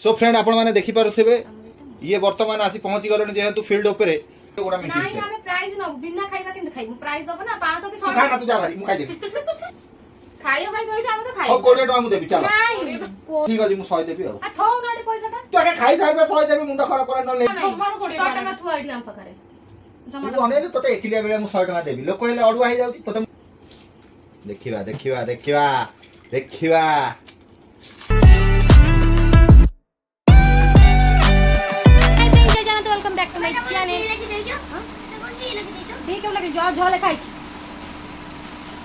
So friend आपण माने देखि पारुथिबे ये वर्तमान आसी पहुंची गलनी जेहेतु फील्ड ऊपर गोड़ा मिठी नहीं हमें प्राइस न बिना खाइबा केन खाइबू प्राइस दबो ना 500 के 100 खा ना तू जा भाई मु खाइ देबी खाइयो भाई कहि हम तो खाइ ओ कोड़े टका मु देबी चल नहीं ठीक अछि मु 100 देबी आ थौ नाडी पैसा टा तू आगे खाइ साइबे 100 देबी मुंडा खराब करे न ले 100 टका तू आइडी हम पकरे तू अनेले तते एकिलिया बेले मु 100 टका देबी लोक कहले अडुआ हे जाउती तते देखिबा देखिबा देखिबा देखिबा welcome back to my channel ठीक है लगे जो झोले खाइ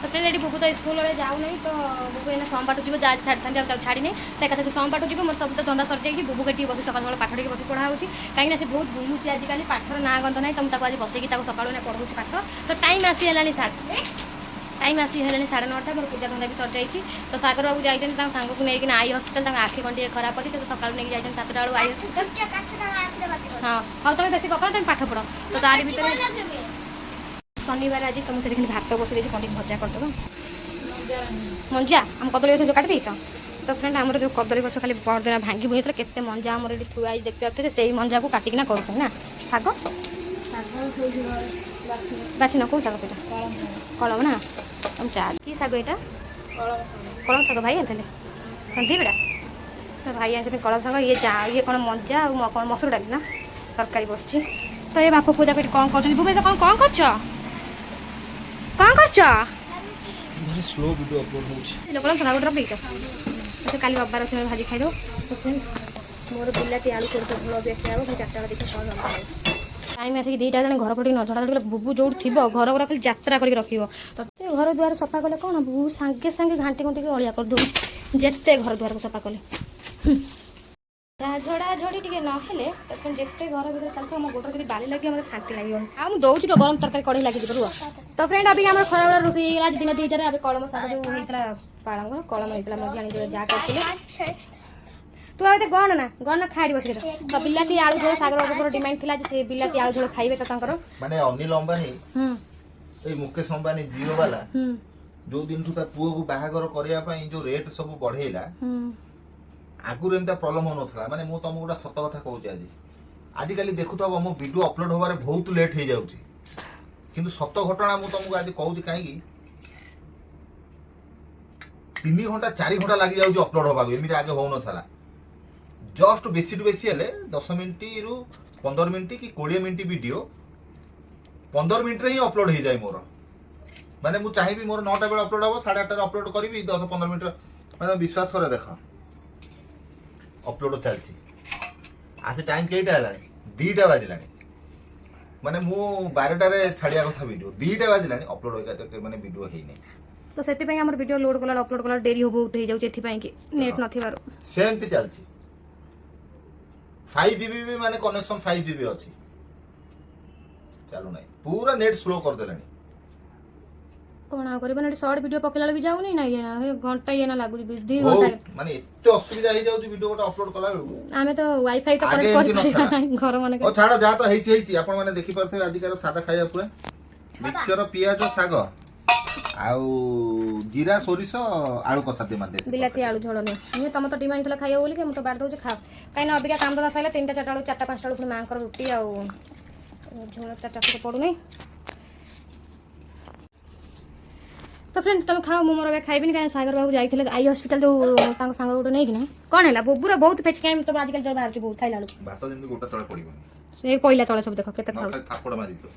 तो फ्रेंड एडी बुबू तो स्कूल में जाऊ नहीं तो बुबू एना सोमबाटू जीव जा छाड़ था छाड़ी नहीं ते कथा से सोमबाटू जीव मोर सब तो धंदा सर जाई बुबू के टी बस सकाळ सकाळ पाठ टी बस पढ़ा होची काई ना से बहुत बुलुची आज काली पाठर ना गंध नहीं तुम ताको आज बसे की ताको सकाळ ने पढ़ौची पाठ तो टाइम आसी हेलानी टाइम आसी हेलानी 9:30 मोर पूजा धंदा भी सर जाई तो सागर बाबू जाई ता संग को नेकी आई हॉस्पिटल ता आखि कंडी खराब पड़ी तो सकाळ नेकी जाई 7 टा आई हॉस्पिटल हां हां तुम बेसी ककर तुम पाठ पढ़ो तो तारी भीतर शनिवार आज तुम से भात बस देছি कंडी भजा कर दो मंजा हम कदली गछ काट देछ तो फ्रेंड हमर जो कदली गछ खाली बड़ दिन भांगी बुइतले केते मंजा हमर एठी थुआ आज देखते आते सेही मंजा को काटिकना करते ना साग बाछि न को साग सेटा कलम ना हम चा की साग एटा कलम साग भाई आनथले संधी बेटा तो भाई आनथले कलम साग ये कोन मंजा और कोन मसूर डाली ना तरकारी बसछि तो ये बापू पूजा पेट कोन करछन बुबे कोन करछ कौन करछ very slow video upload होछ लोकला थोड़ा गोटर पीक तो काली बाबा रखे भाजी खाइ दो तो मोर बिलाती आलू छोड़ तो भलो देखि आबो फिर चारटा देखि कौन टाइम आसे कि दीटा जने घर पटी न झड़ा झड़ा बुबू जोड़ थिबो घर गुरा खाली यात्रा करके रखिबो तो घर द्वार सफा कले कोन बुबू संगे संगे घांटी घंटी के अलिया कर दो जेते घर द्वार को सफा कले झड़ा झड़ी टिके न हेले तो जेते घर भीतर चलतो हम गोटर के बाली लागि हमर शांति लागि आ हम दोउछु तो गरम तरकारी कढ़ी लागि दिबो तो फ्रेंड अभी हमर खराबला रोसई गेला दिन दुईटा रे अभी कलम साग जो हेतला पाळंग कलम हेतला म जानि जो जा करथिले तू आते गन खाडी बसि तो बिलाती आलू झोल सागर ऊपर डिमांड थिला जे से बिलाती आलू झोल खाइबे त तांकर माने अनिल अंबानी ए मुकेश अंबानी जियो वाला जो दिन तू तार पुओ को बाहागर करिया पई जो रेट सब बढ़ेला आगुर एमता प्रॉब्लम हो नथला माने मु तुमको गोटा सत कथा कहूची आज काली देखु तो मो वीडियो अपलोड होबारे बहुत लेट हो जाउची किंतु सत घटना मु तुमको आज कहूची काई की 3 घंटा 4 घंटा लागि जाउची अपलोड होबाको एमिति आगे हो नथला जस्ट बेसी टू बेसी हेले 10 मिनिट रु 15 मिनिट कि 20 मिनिट वीडियो 15 मिनिट रे ही अपलोड हो जाय मोर माने मु चाहि भी मोर 9टा बेला अपलोड हो 8:30 रे अपलोड करबी 10-15 मिनिट माने विश्वास करे देखा अपलोड चलती आसे टाइम केटा हलानी 2टा बाजिलानी माने मु 12टा रे छाडिया कथा वीडियो 2टा बाजिलानी अपलोड होइका तो माने वीडियो हेइ नै तो सेति पई हमर वीडियो लोड कला अपलोड कला देरी हो बहुत हो जाउ एथि पई कि नेट नथिबारो सेमति चलती 5GB भी माने कनेक्शन 5GB अछि चलु नै पूरा नेट स्लो कर देलानी कोना करबे ना शॉर्ट वीडियो पकेला भी जाउ नै ये ना घंटा ये ना लागु 2 घंटा माने एते असुविधा हे जाउ वीडियो गोटा अपलोड कला आमे तो वाईफाई तो कनेक्ट कर घर माने ओ छाड़ा जा तो हेछि आपण माने देखि परथे आदिकार सादा खाया पुरा मिक्सचर पियाज साग आउ जीरा सोरिस आलू कसा दे माने बिलाती आलू झोल ने ये तम तो डिमांड थला खाइयो बोली के हम तो बार दउ खा काई ना अबिका काम दसा सैला 3टा 4टा 4टा 5टा पुनी मां कर रोटी आउ झोल 4टा तो पडु नै तो फ्रेंड तुम खाओ मु मोर खाइबिन काहे सागर बाबू जाइथिले आई हॉस्पिटल जो तांको संग उठो नै कि ना कोन हैला बुबुरा बहुत पेच के तो आजकल जर बाहर बहुत खाइला भात जेंति गोटा तळे पडिबो से पहिला तळे सब देखो केते खाउ थापड़ मारि तो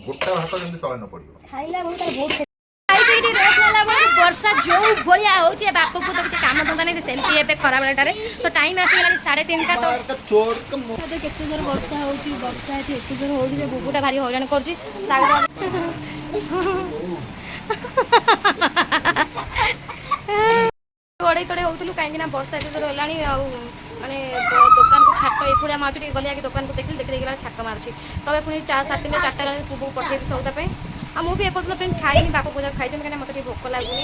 गोटा भात जेंति तळे न पडिबो खाइला बहुत खाइबेटी रेट लागो वर्षा जो भलिया होची बाप को तो काम धंदा नै सेमती एबे खरा बेलाटारे तो टाइम आसी गेला 3:30 तो चोर के तो केते जोर वर्षा होची वर्षा एते जोर होची जे बुबुटा भारी हैरान करची सागर तोड़े तोड़े होतलु काहे ना वर्षा एते जोर हेलानी आ माने दुकान को छाट एपुडा मारची गलिया के दुकान को देखि देखला छाट मारची तबे पुनी 4-7 दिन 4टा गाड़ी पुबु पठे सौदा पे आ मु भी एपस फ्रेंड खाइनी बापू पूजा खाइछन काहे मते भोक लागुनी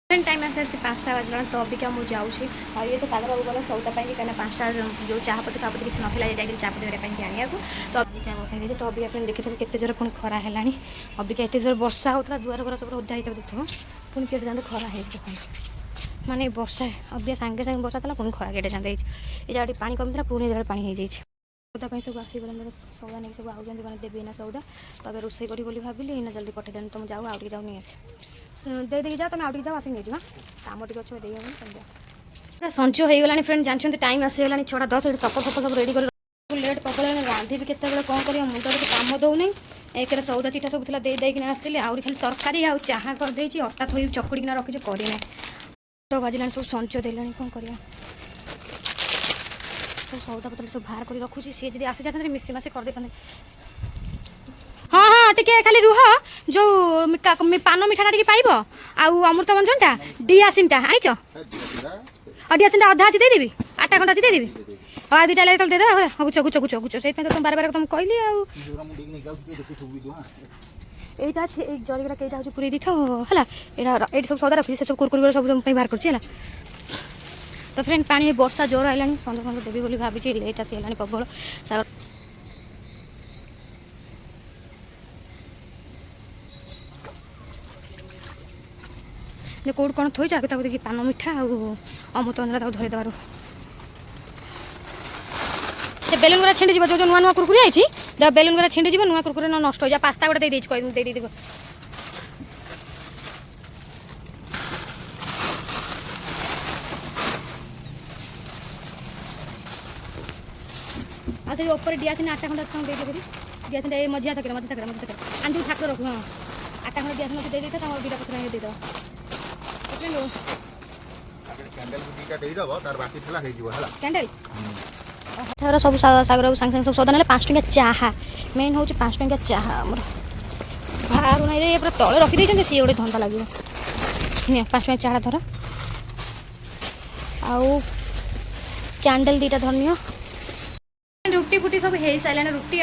फ्रेंड टाइम आसे 5टा बजला तो अभी क्या मु जाउछी आ ये तो सागर बाबू गला सौदा पे काहे 5टा जो चाह पत्ती कापती किछ नथिला जाई चाह पत्ती रे पे आनिया को तो अभी चाह बसाई तो अभी फ्रेंड देखिथे केते जोर पुनी खरा हेलानी अभी केते जोर वर्षा होतला दुआर घर सब ओद्दा हित देखथो पुनी केते जांदे खरा हे देखो ମାନେ ବର୍ଷା ଅବିକା ସାଙ୍ଗେ ସାଙ୍ଗେ ବର୍ଷା ଥିଲା ପୁଣି ଖରା କେଟେ ଚାନ୍ଦ ହେଇଛି ଏ ଜାଗାଠି ପାଣି କମିଥିଲା ପୁଣି ଏ ଜାଗାରେ ପାଣି ହେଇଯାଇଛି ସଉଦା ପାଇଁ ସବୁ ଆସିଗଲାଣି ସଉଦା ନେଇକି ସବୁ ଆଉଛନ୍ତି ମାନେ ଦେବି ନା ସଉଦା ତବେ ରୋଷେଇ କରି ବୋଲି ଭାବିଲି ଏଇନା ଜଲ୍ଦି ପଠେଇଦେଲି ତମେ ଯାଉ ଆଉ ଟିକେ ଯାଉ ନେଇ ଆସେ ଦେଇଦେଇକି ଯାଅ ତମେ ଆଉ ଟିକେ ଯାଉ ଆସିକି ନେଇଯିବ କାମ ଟିକେ ଅଛି ଦେଇ ହେବନି ତମେ ଯାଅ ପୁରା ସଞ୍ଜ ହେଇଗଲାଣି ଫ୍ରେଣ୍ଡ ଜାଣିଛନ୍ତି ଟାଇମ୍ ଆସିଗଲାଣି 6:10 ଏଠି ସଫା ସବୁ ରେଡ଼ି କରି ଲେଟ୍ ପକେଇଲାଣି ରାନ୍ଧିବି କେତେବେଳେ କ'ଣ କରିବା ମୁଣ୍ଡ ଟିକେ କାମ ଦେଉନି ଏକରେ ସଉଦା ଚିଠା ସବୁ ଥିଲା ଦେଇକିନା ଆସିଲି ଆହୁରି ଖାଲି ତରକାରୀ ଆଉ ଚାହା କରିଦେଇଛି ଅଟା ଥୋଇ ଚକୁଡ଼ିକିନା ରଖିଛି କରିନାହିଁ ବାଜିଲାଣି ସବୁ ସଞ୍ଜ ଦେଲାଣି କ'ଣ କରିବା ସବୁ ସଉଦା ପତ୍ର ସବୁ ବାହାର କରି ରଖୁଛି ସିଏ ଯଦି ଆସି ଯାଇଥାନ୍ତେ ମିଶି ମାସି କରିଦେଇଥାନ୍ତେ ହଁ ହଁ ଟିକେ ଖାଲି ରୁହ ଯେଉଁ ପାନ ମିଠାଟା ଟିକେ ପାଇବ ଆଉ ଅମୃତଭଞ୍ଜନଟା ଡିଆସିନ୍ଟା ଆଣିଛ ଆଉ ଡିଆସିନ୍ଟା ଅଧା ଅଛି ଦେଇଦେବି 8 ଖଣ୍ଡ ଅଛି ଦେଇଦେବି ଆଉ ଦୁଇଟା ହେଲେ ଯେତେବେଳେ ଦେଇଦେବା ଗୁଛ ସେଇଥିପାଇଁ ତ ବାର ତମକୁ କହିଲି ଆଉ এইটা আছে এই জরিগুলা কেইটা হচ্ছে পুরাই দিথ হলা এটা এটি সব সদা রাখছি সব কুরকুরি করে সব পাই বাহার করছি হলা তো ফ্রেন্ড পানি বর্ষা জোর আইলানি সন্ধ্যা সন্ধ্যা দেবি বলে ভাবিছি লেট আসি হেলানি প্রবল সাগর যে কোড কোন থইছ আগে তাকে দেখি পান মিঠা আর অমৃতভঞ্জনটা তাকে ধরে দেবার সে বেলুন গুলা ছিঁড়ি যাব যে নূয়া নূয়া কুরকুরি আইছি দেখ বেলুন গুলা ছিঁড়ি যাব নূয়া কুরকুরি নষ্ট হয়ে যায় পাস্তা গোটা দিয়ে দিয়েছি কই দিয়ে দিব আচ্ছা এই উপরে ডিয়াসিন 8 খন্ড দিয়ে দেবো ডিয়াসিনটা এই মজিয়া থাকে আনটি থাকতে রাখো হ্যাঁ 8 খন্ড ডিয়াসিন দিয়ে দিতে তোমার দুইটা পত্র দিয়ে দাও ক্যান্ডেল দুইটা দেই দেব তার বাকি ঠেলা হয়ে যাব হলা ক্যান্ডেল এরা সব সাগর সাଙ୍ଗে সাଙ୍ଗে সব সদা নেলে 5 টাকা চাহা মেন হচ্ছে 5 টাকা চাহা আমার বাহার নাই রে পুরো তলে রখি দিয়েছেন সে গোটে ধন্দা লাগবে নিয়ে 5 টাকা চাহা ধর আউ ক্যান্ডেল দুইটা ধরনিও रुटी फुटी सब हो सारे रुटी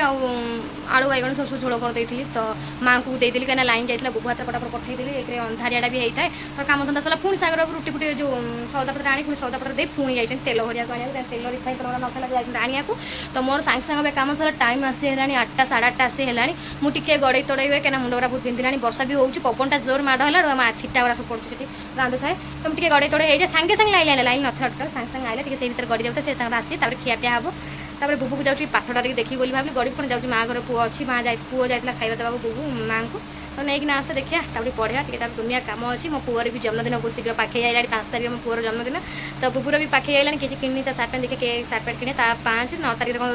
आलू बैगण सब सब झोल करदेली तो माँ को देदेली कहीं लाइन जाइए बुबू हाथ फटाफट पठेदेली एक अंधारिया भी होता है तो कम धंदा सरला पुणी सागर रुटी फुटी जो सौदापत्र आनी पुणी सौदापत्र दे पुणी जाइए तेल भरिया तेल रिफाइन तेल ना आनिया तो मोर सांगे सांगे कम सर टाइम आसी है 8टा 8:30 आसी है मुझे गड़े तड़े कहीं मुंड गुरा बहुत पिंधिलानी वर्षा भी होती पवनटा जोर माड़ है छिटा गुरा सब पड़ू से रांधु थाए तो मुझे गड़े तड़े हो जाए सांगे सांगे लाइन न था सांगे सांगे आइला से भर गड़ी जाता है आसी खियापिया हम तापर बुबू को जाऊँगी पाठटा देखी बोली भावी गड़ी पुणी जाऊँगी माँ घर पुओ अच्छी माँ पुओ जाता खाଇବା देवा बुबू माँ को तो नहीं आसे देखिए तापर पढ़ा टे दुनिया कम अच्छी मो पुअर भी जन्मदिन बहुत शीघ्र पाखे आइला 5 तारीख मो पुअर जन्मदिन तो बुबूर भी पाखे आइलानी किसी किणी ता सार्ट पैंट देखे सार्ट पैंट किणे 5 9 तारीख कौन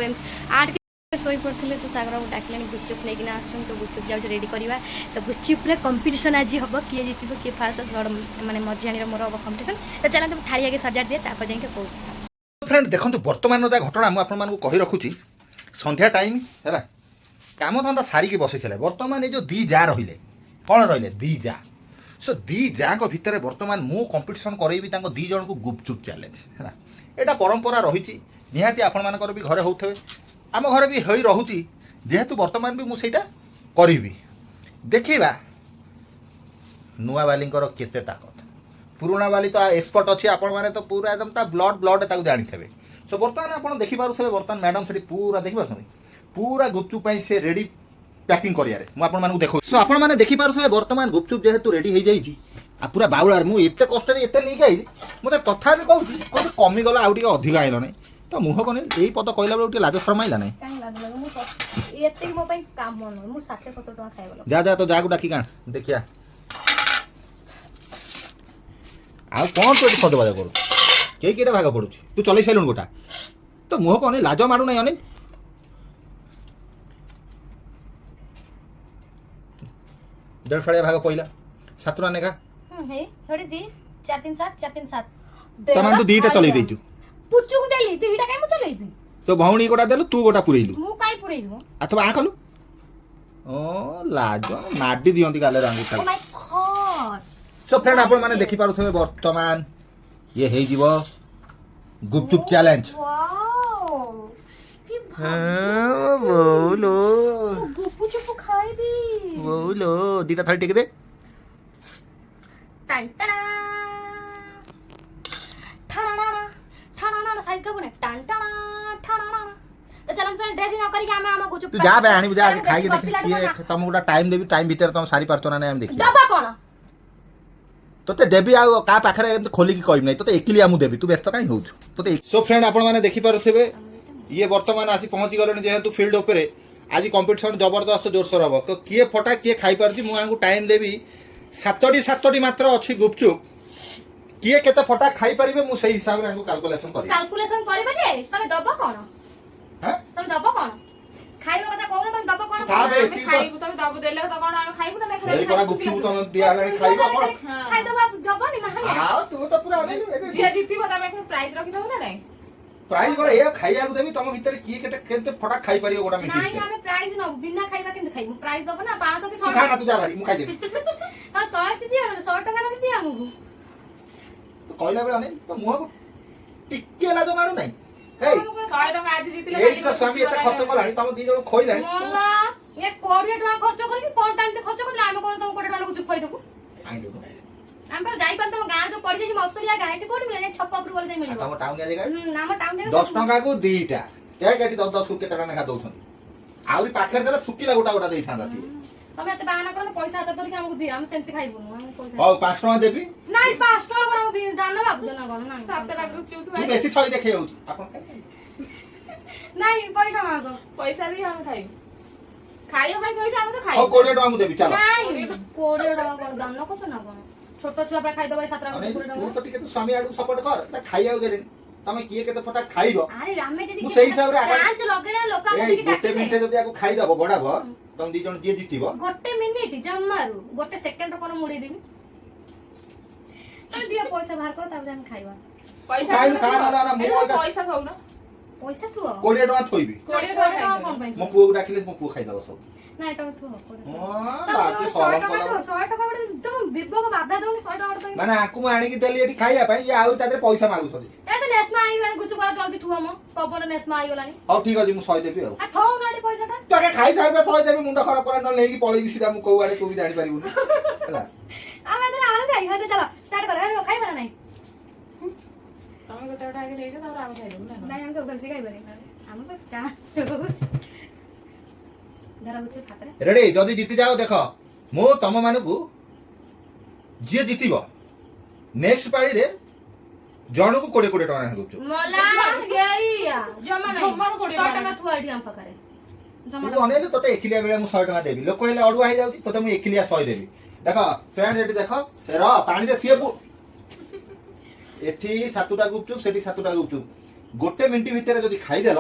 8 शोई पड़े तो सागर को डाकिला गुपचुप नहीं आसुन तो गुपचुप जाऊँ रेडी करवा तो गुपचुप कंपिटिशन आज हम किए जीत किए फास्ट मैंने मझियाणी मोर हम कंपिटिशन तो चलते थाली आगे सजा दिए तापर जाए कौ फ्रेंड देखो बर्तमान जहाँ घटना मुझे कही रखुची संध्या टाइम है कम धंदा सारिकी बसई बर्तमान ये जो दी जा रही कौन रही दी जा सो दी जा भितर बर्तमान मु कंपिटिशन करेबी दी जन को गुपचुप चैलेंज है यहाँ परंपरा रही निहाती आपण मानकर भी घरे होते आम घर भी हो रोची जेहेतु बर्तमान भी मुझे करी देखा नुआ बालींकर केते ताकत पुराणा बाली तो एक्सपर्ट अच्छी आपण मैंने तो पूरा एकदम ब्लड ब्लड ताकू जानी थे सो बर्तमान आप देखिपे बर्तमान मैडम से पूरा देखिए पूरा गुपचुप से रेडी पैकिंग करियारे मुझे देखो सो आपण मैंने देखिपे बर्तमान गुपचुप जेहेतु रेडी हो जाइए पूरा बाउलार मुझे कष्ट नहीं आई मत तथा कहूँ कमिगला आउ अधिक आइल ना तो मुह कौन यही पद कहला बेले लाज शर्म आइला ना जा जा तो जा डाकी क्या देखिया आ कौन तू सजबाज कर कईटा भाग पड़ू तू चल सारे गोटा तो मुह कौन लाज मारू ना अनिल 1.5 भाग पहला 7 टका नेखा तमान तू 2टा चलै देचु पुचुक देली 2टा काई मु चलैबी तो भौणी गोटा देलु तू गोटा पुरैलु मु काई पुरैबो अथवा आ कलु ओ लाज माडी दियंती गाले Rangita oh my God so friend आपण माने देखि पारुथबे वर्तमान ये हे जीवो गुपचुप चैलेंज वाओ की बोलो गुपचुप खाइबी बोलो 2टा थाली टेक दे टन टन ठाणाणा ठाणाणा साइड का बने टन टन ठाणाणा तो चलन फ्रेंड ड्रेसिंग न करी के हम गुपचुप तू जा बे आनी जा खाई के देख तुम गोटा टाइम देबी टाइम भीतर तुम सारी पारतो ना हम देखि दबा कोन তোতে দেবি ଆଉ କାହା ପାଖରେ ଏମିତି ଖୋଲିକି କହିବି ନାହିଁ ତୋତେ ଏକିଲିଆ ମୁଁ ଦେବି ତୁ ବ୍ୟସ୍ତ କାହିଁ ହଉଛୁ ତୋତେ ସୋ ଫ୍ରେଣ୍ଡ ଆପଣମାନେ ଦେଖିପାରୁଥିବେ ଇଏ ବର୍ତ୍ତମାନ ଆସି ପହଞ୍ଚି ଗଲେଣି ଯେହେତୁ ଫିଲ୍ଡ ଉପରେ ଆଜି କମ୍ପିଟିସନ୍ ଜବରଦସ୍ତ ଜୋରସୋର ହବ ତ କିଏ ଫଟା କିଏ ଖାଇପାରୁଛି ମୁଁ ଆଙ୍କୁ ଟାଇମ୍ ଦେବି 7ଟି ମାତ୍ର ଅଛି ଗୁପଚୁପ କିଏ କେତେ ଫଟା ଖାଇପାରିବେ ମୁଁ ସେଇ ହିସାବରେ ଆଙ୍କୁ କାଲକୁଲେସନ୍ କରିବି କାଲକୁଲେସନ କରିବ ଯେ ତମେ ଦବ କଣ ହାଁ ତମେ ଦବ କଣ ଖାଇବା କଥା କହୁନ ତମେ ଦବ କଣ ତାବେ ଆମେ ଏତିକି ଖାଇବୁ ତମେ ଦବୁ ଦେଲେ ତ କଣ ଆମେ ଖାଇବୁ ନା ନାଇଁ ଏଇ ପରା ଗୁପଚୁପ ତମେ ଦିଆହେଲାଣି ଖାଇବ କଣ ଖାଇଦବ ଜବନି ମାହାଣିଆ ଆଉ ତୁ ତ ପୁରା ଅନେଇଲୁ ଯିଏ ଜିତିବ ତମେ ପ୍ରାଇଜ ରଖିଦବ ନା ନାଇଁ ପ୍ରାଇଜ କଣ ଏ ଖାଇବାକୁ ଦେବି ତମ ଭିତରେ କିଏ କେତେ କେତେ ଫଟା ଖାଇପାରିବ ଗୋଟା ମିନିଟ୍ ନାଇଁ ଆମେ ପ୍ରାଇଜ ନବୁ ବିନା ଖାଇବା କେମିତି ଖାଇବୁ ପ୍ରାଇଜ ଦବ ନା 500 କି ତୁ ଖା ନା ତୁ ଯା ଭାରି ମୁଁ ଖାଇଦେବି 100 ଦିଅ 100 ଟଙ୍କା ନା ଦିଅ ଆମକୁ ତୁ କହିଲା ବେଳେ ଅନେଇ ତ ମୁହଁକୁ ଟିକେ ଲାଜ ମାଡୁ ନାହିଁ ହେଇ 100 ଟଙ୍କା ଆଜି ଜିତିଲେ ଏଇଠି ତ ସ୍ୱାମୀ ଏତେ ଖର୍ଚ୍ଚ କଲାଣି ତମ ଦି ଜଣ ଖୋଇଲାଣି ମଲା ଏ 20 ଟଙ୍କା ଖର୍ଚ୍ଚ କରିକି କୋନ ଟାଇମ ତେ ଖର୍ଚ୍ଚ କରିଲେ ଆମେ କୋନ ତମ 20 ଟଙ୍କା ଗୁଚୁ ଖୋଇ ଦବୁ ଆମେ ପରା ଯାଇପାରୁ ତମ ଗାଁ ଯୋଉ ପଡି ଯାଇଛି ମଫସଲିଆ ଗାଁ ଏଠି କୋଠି ମିଳେ ଛକ ଉପରୁ ଗଲେ ଯାଇ ମିଳିବ ତମ ଟାଉନ ଜାଗା ଆମ ଟାଉନ 10 ଟଙ୍କାକୁ ଦିଟା ଏକ ଏଠି 10 କୁ କେତେ ଟଙ୍କା ଲେଖା ଦଉଛନ୍ତି ଆହୁରି ପାଖରେ ଦେଲେ ଶୁଖିଲା ଗୋଟା ଗୋଟା ଦେଇଥାନ୍ତା ସିଏ ତମେ ଏତେ ବାହାନା କର ପଇସା ହାତ ଧରିକି ଆମକୁ ଦିଅ ଆମେ ସେମିତି ଖାଇବୁନୁ ଆମେ ପଇସା ହଉ 5 ଟଙ୍କା ଦେବି ନାଇଁ 5 ଟଙ୍କା କଣ ଆମେ ଦାନ ଭାବୁଛ ନା କଣ ନାଇଁ 7 ଟଙ୍କା ଗୁପଚୁପ ତୁ ବେଶୀ ଛଇ ଦେଖେଇ ହଉଛି ଆପଣ ଖାଇବେ ନାଇଁ ପଇସା ମାଗ ପଇସା ଦେଇ ଆମେ ଖାଇବୁ ଖାଇବା ପାଇଁ କହିଛ ଆମେ ତ ହଉ ଖାଇବୁ 20 ଟଙ୍କା ମୁଁ ଦେବି ଚାଲ ନାଇଁ 20 ଟଙ୍କା କଣ ଦାନ କରୁଛ ନା କଣ ଛୋଟ ଛୁଆ ପୁରା ଖାଇଦବ 7 ଟଙ୍କା 20 ତୁ ଟଙ୍କା ତ ଟିକେ ତୁ ସ୍ୱାମୀ ଆଡକୁ ସପୋର୍ଟ କର ନା ଖାଇବାକୁ ଦେଲେନି ତମେ କିଏ କେତେ ଫଟା ଖାଇବ ଆରେ ଆମେ ଯଦି ମୁଁ ସେଇ ହିସାବରେ ଚାଞ୍ଚ ଲଗେଇଲା ଲୋକ ଏଇ ଆମକୁ ଗୋଟେ ଡାକିବେ ମିନିଟ ଯଦି ଆକୁ ଖାଇଦବ ବଢାବ ତମ ଦି ଜଣ ଯିଏ ଜିତିବ ଗୋଟେ ମିନିଟ ଜମାରୁ ଗୋଟେ ସେକେଣ୍ଡ କୋନ ମୁଡେଇ ଦେବି ତମେ ଦିଅ ପଇସା ବାହାର କର ତାପରେ ଆମେ ଖାଇବା ପଇସା ଖାଇଲୁ, ଖା ନହେଲେ ଆମେ ମୁଁ ଏଇଟା ଏକା- ପଇସା ଥଉନ ପଇସା ଥୁଅ 20 ଟଙ୍କା ଥୋଇବି 20 ଟଙ୍କା ଟଙ୍କା କଣ ପାଇଁ ମୋ ପୁଅକୁ ଡାକିଲେ ମୋ ପୁଅ ଖାଇଦବ ସବୁ ନାଇଁ ତମେ ଥୁଅ 20 ଟଙ୍କା। ବାକି ତମେ 100 ସରମ ଟଙ୍କା କଲା ଥୁଅ 100 ଟଙ୍କା ଗୋଟେ ତମ ବିବେକ ବାଧା ଦଉନି 100 ଟଙ୍କା ଗୋଟେ ମାନେ ଆକୁ ମୁଁ ଆଣିକି ଦେଲି ଏଠି ଖାଇବା ପାଇଁ ଇଏ ଆହୁରି ତା ଦେହରେ ପଇସା ମାଗୁଛନ୍ତି ଏ ସେ ନେସ୍ମା ହେଇଗଲାଣି ଗୁଚୁ କର ଜଲ୍ଦି ଥୁଅ ମ ପବନ ନେସ୍ମା ହେଇଗଲାଣି ହଉ ଠିକ ଅଛି ମୁଁ ସହି ଦେବି ଆଉ ଆ ଥଉ ନା ଏଠି ପଇସାଟା ତୁ ଆଗେ ଖାଇସାରିବେ ସହି ଦେବି ମୁଣ୍ଡ ଖରାପ କଲେ ନହେଲେ ନେଇକି ପଳେଇବି ସିଧା ମୁଁ କୋଉ ଆଡେ ତୁ ବି ଜାଣିପାରିବୁନି ହେଲା ଆମେ ଏଥର ଆଳୁ ଖାଇବା ଚାଲ ଷ୍ଟାର୍ଟ କର ଖାଇବା ନା ନାଇଁ ତମେ ଗୋଟେ ଗୋଟେ ଆଗେ ନେଇଛ ତାପରେ ଆମେ ଖାଇଦେବୁ ନା ନାଇଁ ଆମେ ସବୁ ବେଶୀ ଖାଇବାନି ଆମେ ତ ଚା ଧର ଗୁଚୁ ଖାତରେ ରେଡି ଯଦି ଜିତି ଯାଅ ଦେଖ ମୁଁ ତମ ମାନଙ୍କୁ ଯିଏ ଜିତିବ ନେକ୍ସଟ ପାଳିରେ ଜଣକୁ 20 ଟଙ୍କା ଲେଖା ଦଉଛୁ ମଲା ଗେଇଆ ଜମା ନାହିଁ ଜମାରୁ 100 20 ଟଙ୍କା ଥୁଆ ଏଠି ଆମ ପାଖରେ ଜମା ତୁ ଅନେଇଲୁ ତତେ ଏକିଲିଆ ବେଳେ ମୁଁ 100 ଟଙ୍କା ଦେବି ଲୋକ ହେଲେ ଅଡୁଆ ହେଇଯାଉଛି ତତେ ମୁଁ ଏକିଲିଆ 100 ଦେବି ଦେଖ ଫ୍ରେଣ୍ଡ ଏଠି ଦେଖ ସେ ର ପାଣିରେ ସିଏ ଏଠି 7ଟା ଗୁପଚୁପ ସେଠି 7ଟା ଗୁପଚୁପ ଗୋଟେ ମିନିଟ୍ ଭିତରେ ଯଦି ଖାଇଦେଲ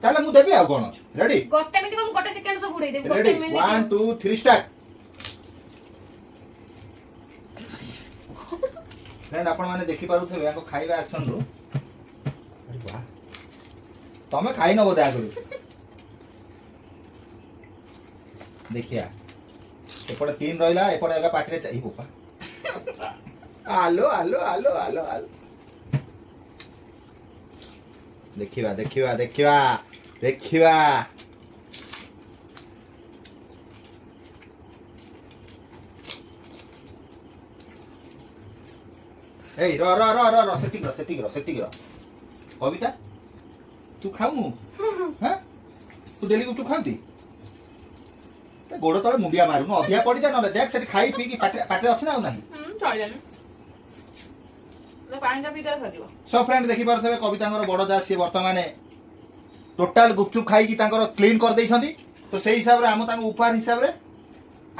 ତାହେଲେ ମୁଁ ଦେବି ଆଉ କଣ ଅଛି ରେଡି ଗୋଟେ ମିନିଟ ମୁଁ ଗୋଟେ ସେକେଣ୍ଡ ସବୁ ଉଡେଇ ଦେବି ରେଡି ଗୋଟେ 1 ମିନିଟ 2 3 ଷ୍ଟାର୍ଟ ଫ୍ରେଣ୍ଡ ଆପଣ ମାନେ ଦେଖି ପାରୁଥିବେ ଆଙ୍କ ଖାଇବା ଆକ୍ସନ ରୁ ଆରେ ବାଃ ତମେ ଖାଇନ ବୋଧେ ଆଗରୁ ଦେଖିଆ ଏପଟେ 3 ରହିଲା ଏପଟେ ଏକା ପାଟିରେ ଚାଇ ବୋପା ଆଲୋ ଆଲୋ ଆଲୋ ଆଲୋ ଆଲୋ ଦେଖିବା ଦେଖିବା ଦେଖିବା ଦେଖିବା ଏଇ ର ର ର ର ର ସେତିକି ର କବିତା ତୁ ଖାଉନୁ ହଁ ତୁ ଡେଲି ତୁ ଖାଉନ୍ତି ଗୋଡ଼ ତଳେ ମୁଣ୍ଡିଆ ମାରୁନୁ ଅଧିକା ପଡ଼ିଯା ନହେଲେ ଦେଖ ସେଠି ଖାଇ ପିଇକି ପାଟିରେ ଅଛି ନା ଆଉ ନାହିଁ ଚଳିଯାନି ପାଣିଟା ପିଇଦେଲେ ସରିଯିବ ସୋ ଫ୍ରେଣ୍ଡ ଦେଖିପାରୁଥିବେ କବିତାଙ୍କର ବଡ଼ ଯା ସିଏ ବର୍ତ୍ତମାନ ଟୋଟାଲ ଗୁପଚୁପ ଖାଇକି ତାଙ୍କର କ୍ଲିନ୍ କରିଦେଇଛନ୍ତି ତ ସେଇ ହିସାବରେ ଆମ ତାଙ୍କୁ ଉପହାର ହିସାବରେ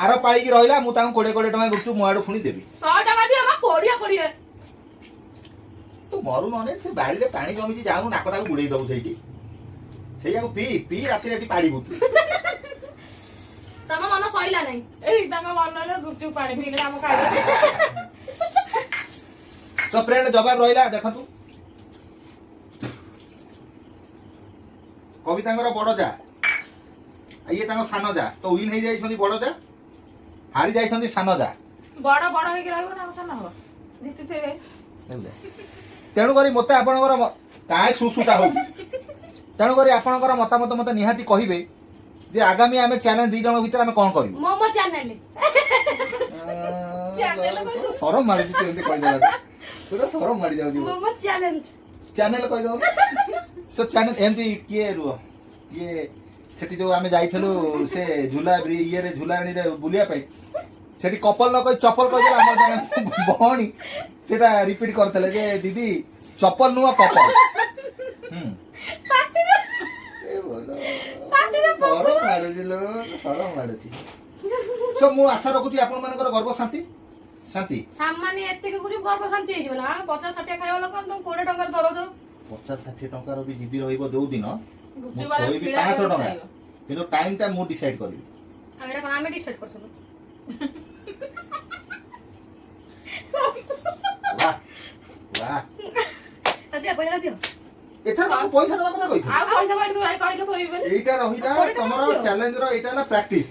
ଆର ପାଳିକି ରହିଲା ମୁଁ ତାଙ୍କୁ 20 ଟଙ୍କା ଗୁପଚୁପ ମୋ ଆଡ଼ୁ ପୁଣି ଦେବି 100 ଟଙ୍କା ଦିଅ ମା କୋଡ଼ିଆ କୋଡ଼ିଆ ତୁ ମରୁ ନହେଲେ ସେ ବାଡ଼ିରେ ପାଣି ଜମିଛି ଯାଉନୁ ନାକଟାକୁ ବୁଡ଼େଇ ଦବୁ ସେଇଠି ସେଇଆକୁ ପିଇ ରାତିରେ ଏଠି ପାଡ଼ିବୁ ତୁ ତମ ମନ ସଇଲା ନାହିଁ ଏଇ ତାଙ୍କ ମନରେ ଗୁପଚୁପ ପାଣି ପିଇଲେ ଆମ ଖାଇବା ତ ଫ୍ରେଣ୍ଡ ଜବାବ ରହିଲା ଦେଖନ୍ତୁ କବିତାଙ୍କର ବଡ଼ ଯା ଇଏ ତାଙ୍କ ସାନ ଯା ତ ୱିନ୍ ହେଇଯାଇଛନ୍ତି ବଡ଼ ଯା ହାରି ଯାଇଛନ୍ତି ସାନ ଯା ବଡ ବଡ ହେଇକି ରହିବ ନା କଥା ନ ହବ ଜିତିছে ତେଣୁକରି ମୋତେ ଆପଣଙ୍କର କାଏ ସୁସୁଟା ହଉ ତେଣୁକରି ଆପଣଙ୍କର ମତାମତ ମୋତେ ନିହାତି କହିବେ ଯେ ଆଗାମୀ ଆମେ ଚ୍ୟାଲେଞ୍ଜ 2 ଜଣ ଭିତରେ ଆମେ କ'ଣ କରିବୁ ମୋମୋ ଚ୍ୟାନେଲ ସରମ ମାରୁଛି ତୁ ଏମିତି କହିଦେଲା ତୋର ସରମ ମାରି ଯାଉଛି ମୋମୋ ଚ୍ୟାଲେଞ୍ଜ ଚ୍ୟାନେଲ କହିଦେବ ସେ ଚ୍ୟାନେଲ ଏମିତି କିଏ ରୁହ ଇଏ ସେଠି ଯୋଉ ଆମେ ଯାଇଥିଲୁ ସେ ଝୁଲା ଇଏରେ ଝୁଲାଣିରେ ବୁଲିବା ପାଇଁ সেটি কপল ন কই চপল কই আমার জনে বহনি সেটা রিপিট করতেলে যে দিদি চপল নুয়া কপল এ বলো সরম মাড়ুছিলো সরম মাড়ুছি সো মু আশা রখুছি আপন মানকৰ গর্ব শান্তি শান্তি ସାମାନ୍ୟ ଏତିକି କହୁଛୁ ଗର୍ଭ ଶାନ୍ତି ହେଇଯିବ ନା 50-60 ଖାଇବା ଲୋକ ତମକୁ 20 ଟଙ୍କାର ଦରଦ 50-60 ଟଙ୍କାର ବି ଜିଦି ରହିବ ଯୋଉ ଦିନ ଗୁପଚୁପ ବାଲା କହିବି ଛିଡ଼ା 500 ଟଙ୍କା ଖାଇବ। କିନ୍ତୁ ଟାଇମ ଟା ମୁଁ ଡିସାଇଡ୍ କରିବି ଆଉ ଏଇଟା କଣ ଆମେ ଡିସାଇଡ୍ କରୁଥିଲୁ वाह वाह ଦିଅ ପଇସା ଦିଅ ଏଥର ମୁଁ ପଇସା ଦେବା କଥା କହିଥିଲି ଆଉ ପଇସା ବାଡ଼ି ତୁ କହିଲେ ଥୋଇବେ এইটা রহিলা তোমার চ্যালেঞ্জ র এইটা হলা প্র্যাকটিস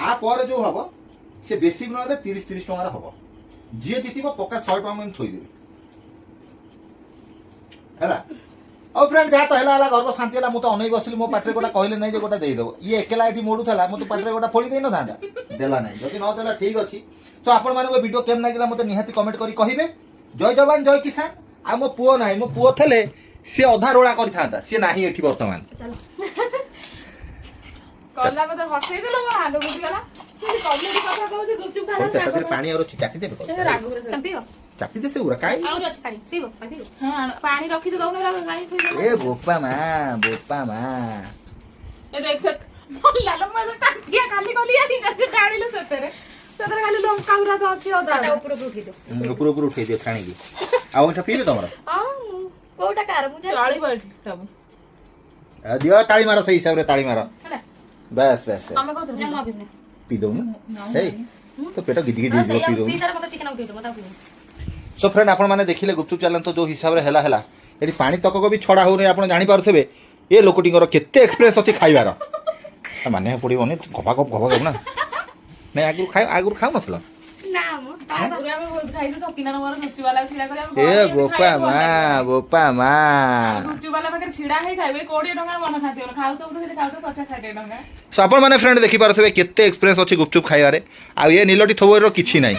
আ পরে जो হবো সে বেশি নলে 30 টাকার হবো যে জিতিব পকা 100 টাকা আমি থই দেবি হেলা ও ফ্রেন্ড যা তো হেলা হেলা গর্ব শান্তি হেলা মু তো অনেই বসিলি মো পাটরে গোটা কইলে নাই যে গোটা দেই দেব ই একেলা এটি মোড়ু থলা মো তো পাটরে গোটা ফোড়ি দেই ন দাদা দেলা নাই যদি ন দেলা ঠিক আছে তো আপন মানে ভিডিও কেম লাগিলা মতে নিহাতি কমেন্ট করি কহিবে জয় জওয়ান জয় কিষান आ मो पुओ नाही मो पुओ थले से अधा रोड़ा करि थांता से नाही एठी वर्तमान ଚାଲ କଲା ମତେ ହସେଇ ଦେଲ ମୋ ହାଣ୍ଡ ଗୁଟି ଗଲା ସେ କମେଡି କଥା କହୁଛି ଗୁପଚୁପ और ଖାଇଲା तते ପାଣି और ଚାଟି ଦେବେ ସେ ରାଗ করে ତମେ ପିଅ ଚାଟି ଦେ ସେ ଉରା କାଇ ଆହୁରି ଅଛି ପାଣି ପିଇବ ପାଣି ପିଇବ ହଁ ପାଣି ରଖି ତ ଦଉନ ରାଗ କାଇଁ ଥୋଇ ए बोपा मा ଏ ଦେଖ ସେ ଲାଲ ମତେ ଟାଟିଆ କାଲି କଲି ଆଜି ସେ କାଣିଲେ ସେତେରେ ଖାଲି ଲଙ୍କା ଗୁରା ତ ଅଛି ଅଦା ତା ଉପର ଉପର ଉଠେଇ ଦିଅ ऊपर ऊपर उठे दियो छाणी की आ ओठा पीबे तमरा ହଁ କୋଉଟା କାର ମୁଁ ଜାଣି ଚଳିବ ଏଠି ସବୁ दियो ताली मारो सही हिसाब रे ताली मारो ହେଲା बस बस बस ତମେ କହୁଥିଲ ନା ମୁଁ ଅଭିନୟ पी दो ना हे तो पेट गिजी गिजी ହଁ दियो पी दो ସେଇ ତାର ମତେ ଟିକେ ନା ଉଠେଇ ଦବ ତା ପିଇବ सो फ्रेंड आपण माने देखिले गुपचुप चैलेंज तो जो हिसाब रे हेला एटी पानी तकक भी छड़ा हो नै आपण जानि पारथबे ए लोकटिंगर केते एक्सपीरियंस अछि खाइबार माने पड़िबोनी गपा गप ना नहीं आगुर खाऊ नथला ନା ମୁଁ ଆଗରୁ ଆମେ ବହୁତ ଖାଇଛୁ ସକିନାର ମୋର ଗୁପଚୁପ ବାଲା ଛିଡ଼ା କରି ଆମେ ए बोपा मा ଗୁପଚୁପ ବାଲା ପାଖରେ ଛିଡ଼ା ହେଇ ଖାଇବେ 20 ଟଙ୍କାର ମନ ଶାନ୍ତି ହବ ଖାଉଥିବ ସେଠି ଖାଉଥିବ 50-60 ଟଙ୍କା सो आपण माने फ्रेंड देखि पारथबे केते एक्सपीरियंस अछि गुपचुप खाइबारे आ ये नीलटी थोबर किछि नाही